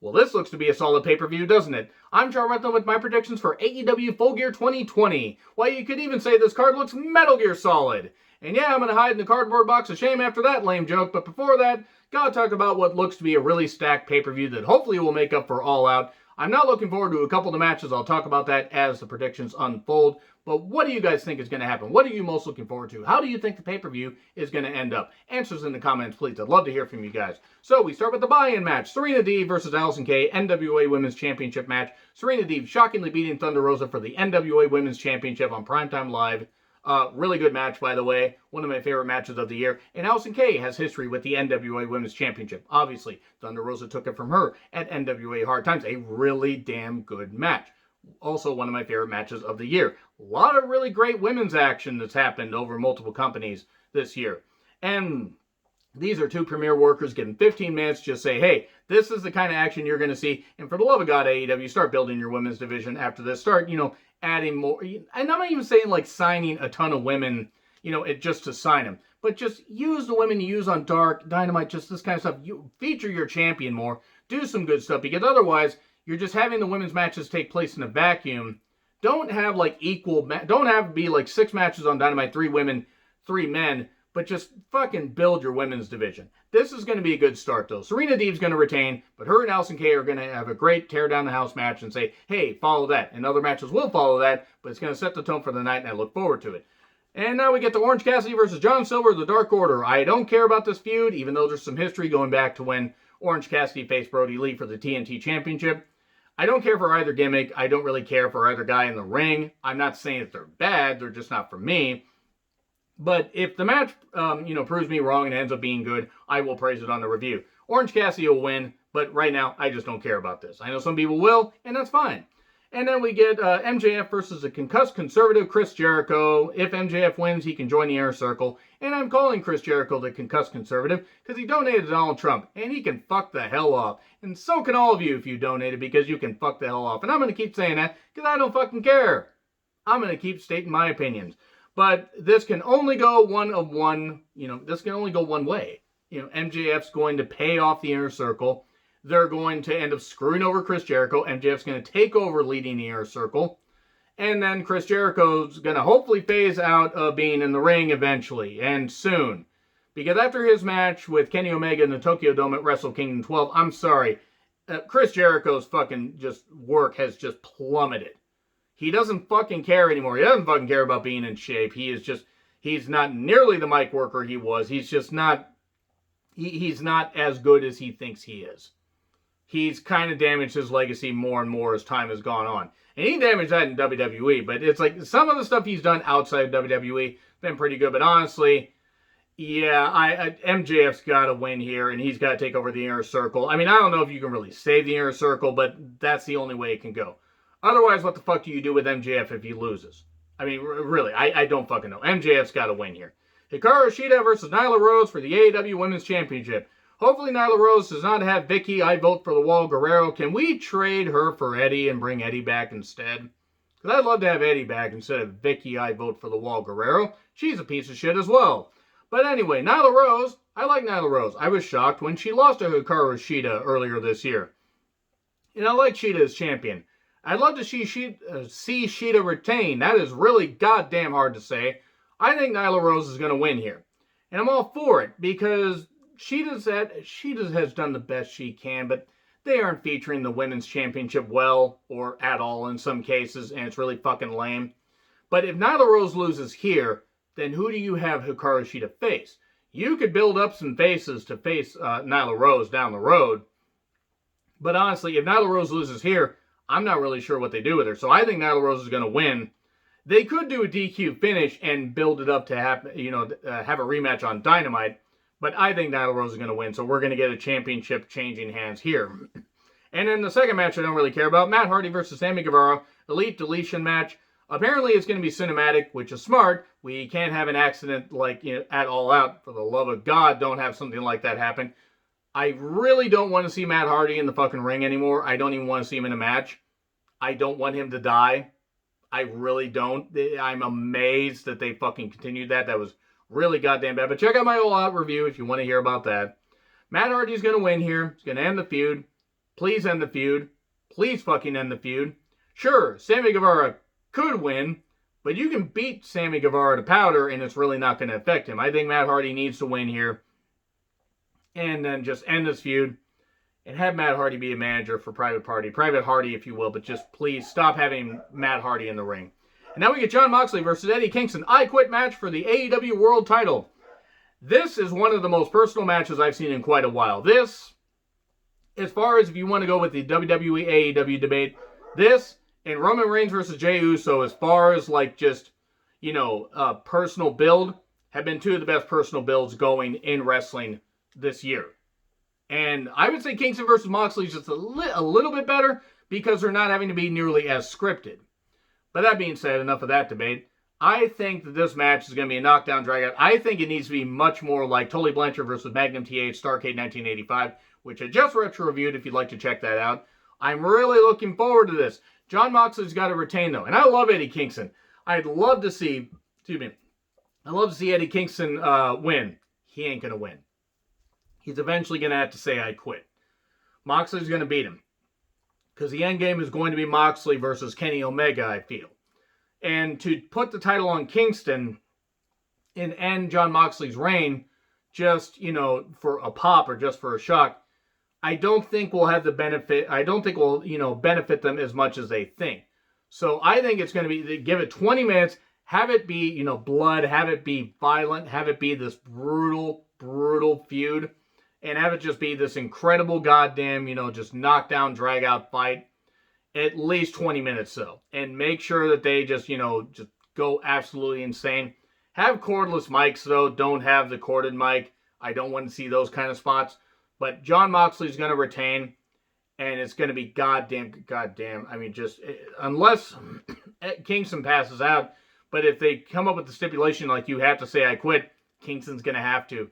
Well, this looks to be a solid pay-per-view, doesn't it? I'm Charles Rentham with my predictions for AEW Full Gear 2020. Why, you could even say this card looks Metal Gear Solid. And yeah, I'm going to hide in the cardboard box of shame after that lame joke, but before that, gotta talk about what looks to be a really stacked pay-per-view that hopefully will make up for All Out. I'm not looking forward to a couple of the matches. I'll talk about that as the predictions unfold. But what do you guys think is going to happen? What are you most looking forward to? How do you think the pay-per-view is going to end up? Answers in the comments, please. I'd love to hear from you guys. So we start with the buy-in match. Serena Deeb versus Allison Kay, NWA Women's Championship match. Serena Deeb shockingly beating Thunder Rosa for the NWA Women's Championship on Primetime Live. Really good match, by the way. One of my favorite matches of the year. And Allison Kay has history with the NWA Women's Championship. Obviously, Thunder Rosa took it from her at NWA Hard Times. A really damn good match. Also one of my favorite matches of the year. A lot of really great women's action that's happened over multiple companies this year. And these are two premier workers given 15 minutes. Just say, hey, this is the kind of action you're going to see. And for the love of God, AEW, start building your women's division after this. Start, adding more. And I'm not even saying like signing a ton of women, just to sign them. But just use the women you use on Dark, Dynamite, just this kind of stuff. You feature your champion more. Do some good stuff. Because otherwise, you're just having the women's matches take place in a vacuum. Don't have don't have be like 6 matches on Dynamite, 3 women, 3 men. But just fucking build your women's division. This is going to be a good start, though. Serena Deeb's going to retain, but her and Allison Kay are going to have a great tear down the house match and say, hey, follow that. And other matches will follow that, but it's going to set the tone for the night, and I look forward to it. And now we get to Orange Cassidy versus John Silver, the Dark Order. I don't care about this feud, even though there's some history going back to when Orange Cassidy faced Brody Lee for the TNT Championship. I don't care for either gimmick. I don't really care for either guy in the ring. I'm not saying that they're bad. They're just not for me. But if the match, proves me wrong and ends up being good, I will praise it on the review. Orange Cassidy will win, but right now, I just don't care about this. I know some people will, and that's fine. And then we get MJF versus a concussed conservative Chris Jericho. If MJF wins, he can join the Inner Circle. And I'm calling Chris Jericho the concussed conservative because he donated to Donald Trump, and he can fuck the hell off. And so can all of you if you donated, because you can fuck the hell off. And I'm going to keep saying that because I don't fucking care. I'm going to keep stating my opinions. But this can only go this can only go one way. MJF's going to pay off the Inner Circle. They're going to end up screwing over Chris Jericho. MJF's going to take over leading the Inner Circle. And then Chris Jericho's going to hopefully phase out of being in the ring eventually and soon. Because after his match with Kenny Omega in the Tokyo Dome at Wrestle Kingdom 12, I'm sorry, Chris Jericho's fucking work has just plummeted. He doesn't fucking care anymore. He doesn't fucking care about being in shape. He's not nearly the mic worker he was. He's just not, he's not as good as he thinks he is. He's kind of damaged his legacy more and more as time has gone on. And he damaged that in WWE, but it's like some of the stuff he's done outside of WWE been pretty good. But honestly, yeah, MJF's got to win here, and he's got to take over the Inner Circle. I mean, I don't know if you can really save the Inner Circle, but that's the only way it can go. Otherwise, what the fuck do you do with MJF if he loses? I mean, really, I don't fucking know. MJF's got to win here. Hikaroshida versus Nyla Rose for the AEW Women's Championship. Hopefully Nyla Rose does not have Vicky, I vote for the Wall Guerrero. Can we trade her for Eddie and bring Eddie back instead? Because I'd love to have Eddie back instead of Vicky, I vote for the Wall Guerrero. She's a piece of shit as well. But anyway, Nyla Rose, I like Nyla Rose. I was shocked when she lost to Hikaroshida earlier this year. And I like Shida as champion. I'd love to see Shida retain. That is really goddamn hard to say. I think Nyla Rose is going to win here. And I'm all for it because Shida has done the best she can, but they aren't featuring the Women's Championship well or at all in some cases, and it's really fucking lame. But if Nyla Rose loses here, then who do you have Hikaru Shida face? You could build up some faces to face Nyla Rose down the road. But honestly, if Nyla Rose loses here, I'm not really sure what they do with her. So I think Nyla Rose is going to win. They could do a DQ finish and build it up to have a rematch on Dynamite. But I think Nyla Rose is going to win. So we're going to get a championship changing hands here. And then the second match I don't really care about. Matt Hardy versus Sammy Guevara. Elite Deletion match. Apparently it's going to be cinematic, which is smart. We can't have an accident like at All Out. For the love of God, don't have something like that happen. I really don't want to see Matt Hardy in the fucking ring anymore. I don't even want to see him in a match. I don't want him to die. I really don't. I'm amazed that they fucking continued that. That was really goddamn bad. But check out my All Out review if you want to hear about that. Matt Hardy's going to win here. He's going to end the feud. Please end the feud. Please fucking end the feud. Sure, Sammy Guevara could win, but you can beat Sammy Guevara to powder, and it's really not going to affect him. I think Matt Hardy needs to win here, and then just end this feud, and have Matt Hardy be a manager for Private Hardy, if you will, but just please stop having Matt Hardy in the ring. And now we get Jon Moxley versus Eddie Kingston. I Quit match for the AEW World Title. This is one of the most personal matches I've seen in quite a while. This, as far as if you want to go with the WWE AEW debate, this and Roman Reigns versus Jey Uso, as far as like just, personal build, have been two of the best personal builds going in wrestling this year. And I would say Kingston versus Moxley is just a little bit better because they're not having to be nearly as scripted. But that being said, enough of that debate. I think that this match is going to be a knockdown dragout. I think it needs to be much more like Tully Blanchard versus Magnum TA Starrcade 1985, which I just retro-reviewed if you'd like to check that out. I'm really looking forward to this. Jon Moxley's got to retain, though. And I love Eddie Kingston. I'd love to see, Eddie Kingston win. He ain't going to win. He's eventually going to have to say, I quit. Moxley's going to beat him. Because the end game is going to be Moxley versus Kenny Omega, I feel. And to put the title on Kingston and end Jon Moxley's reign just, for a pop or just for a shock, I don't think we'll have the benefit. I don't think we'll, benefit them as much as they think. So I think it's going to be, give it 20 minutes, have it be, blood, have it be violent, have it be this brutal, brutal feud, and have it just be this incredible goddamn, just knockdown, drag out fight. At least 20 minutes so. And make sure that they just go absolutely insane. Have cordless mics though. Don't have the corded mic. I don't want to see those kind of spots. But Jon Moxley's going to retain. And it's going to be goddamn. I mean, just unless Kingston passes out. But if they come up with the stipulation like you have to say I quit, Kingston's going to have to.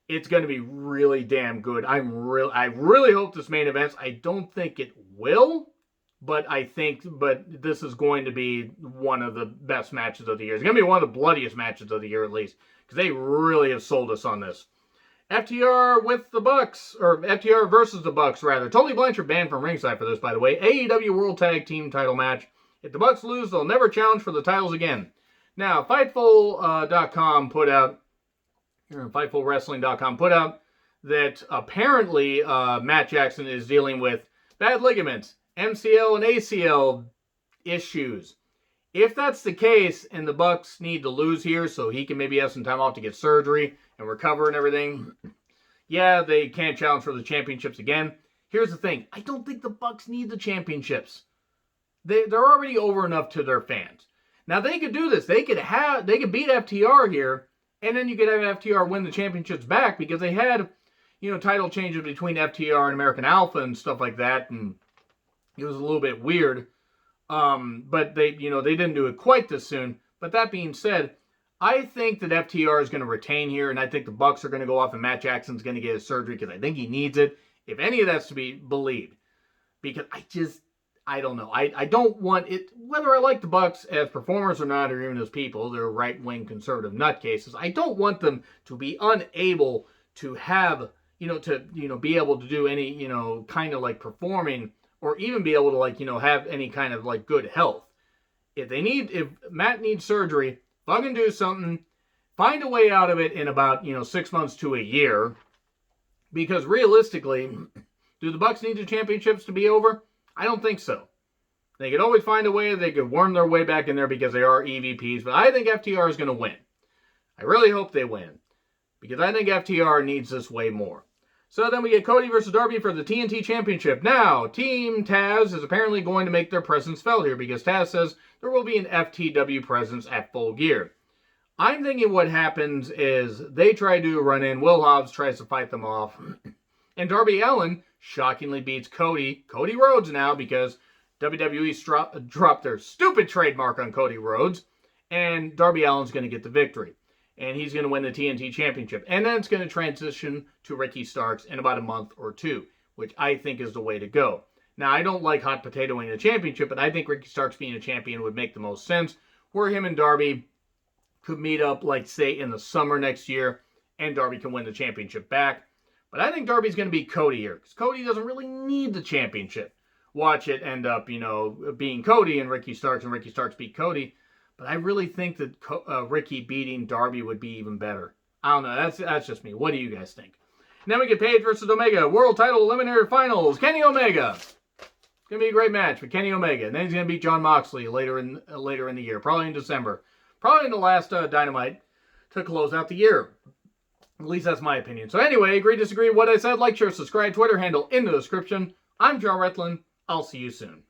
It's going to be really damn good. I really hope this main events. I don't think it will. But this is going to be one of the best matches of the year. It's going to be one of the bloodiest matches of the year, at least. Because they really have sold us on this. FTR with the Bucks, or FTR versus the Bucks, rather. Tully Blanchard banned from ringside for this, by the way. AEW World Tag Team title match. If the Bucks lose, they'll never challenge for the titles again. Now, Fightful.com put out, FightfulWrestling.com put out that apparently Matt Jackson is dealing with bad ligaments, MCL and ACL issues. If that's the case and the Bucks need to lose here so he can maybe have some time off to get surgery and recover and everything, yeah, they can't challenge for the championships again. Here's the thing. I don't think the Bucks need the championships. They're already over enough to their fans. Now, they could do this. They could beat FTR here, and then you could have FTR win the championships back because they had, title changes between FTR and American Alpha and stuff like that, and it was a little bit weird, but they didn't do it quite this soon. But that being said, I think that FTR is going to retain here, and I think the Bucks are going to go off, and Matt Jackson's going to get his surgery because I think he needs it, if any of that's to be believed. Because I don't know. I don't want it, whether I like the Bucks as performers or not, or even as people, they're right-wing conservative nutcases. I don't want them to be unable to have, be able to do any, kind of like performing, or even be able to have any kind of good health. If Matt needs surgery, fucking do something, find a way out of it in about 6 months to a year. Because realistically, do the Bucks need the championships to be over? I don't think so. They could always find a way, they could worm their way back in there because they are EVPs, but I think FTR is going to win. I really hope they win. Because I think FTR needs this way more. So then we get Cody versus Darby for the TNT Championship. Now, Team Taz is apparently going to make their presence felt here because Taz says there will be an FTW presence at Full Gear. I'm thinking what happens is they try to do a run-in. Will Hobbs tries to fight them off. And Darby Allin shockingly beats Cody Rhodes now because WWE dropped their stupid trademark on Cody Rhodes. And Darby Allin's going to get the victory. And he's going to win the TNT Championship. And then it's going to transition to Ricky Starks in about a month or two, which I think is the way to go. Now, I don't like hot potatoing the championship, but I think Ricky Starks being a champion would make the most sense, where him and Darby could meet up, say, in the summer next year, and Darby can win the championship back. But I think Darby's going to beat Cody here, because Cody doesn't really need the championship. Watch it end up, being Cody and Ricky Starks beat Cody. But I really think that Ricky beating Darby would be even better. I don't know. That's just me. What do you guys think? And then we get Paige versus Omega. World title eliminator finals. Kenny Omega. It's going to be a great match with Kenny Omega. And then he's going to beat Jon Moxley later in the year. Probably in December. Probably in the last Dynamite to close out the year. At least that's my opinion. So anyway, agree, disagree with what I said. Like, share, subscribe, Twitter handle in the description. I'm Joe Retlin. I'll see you soon.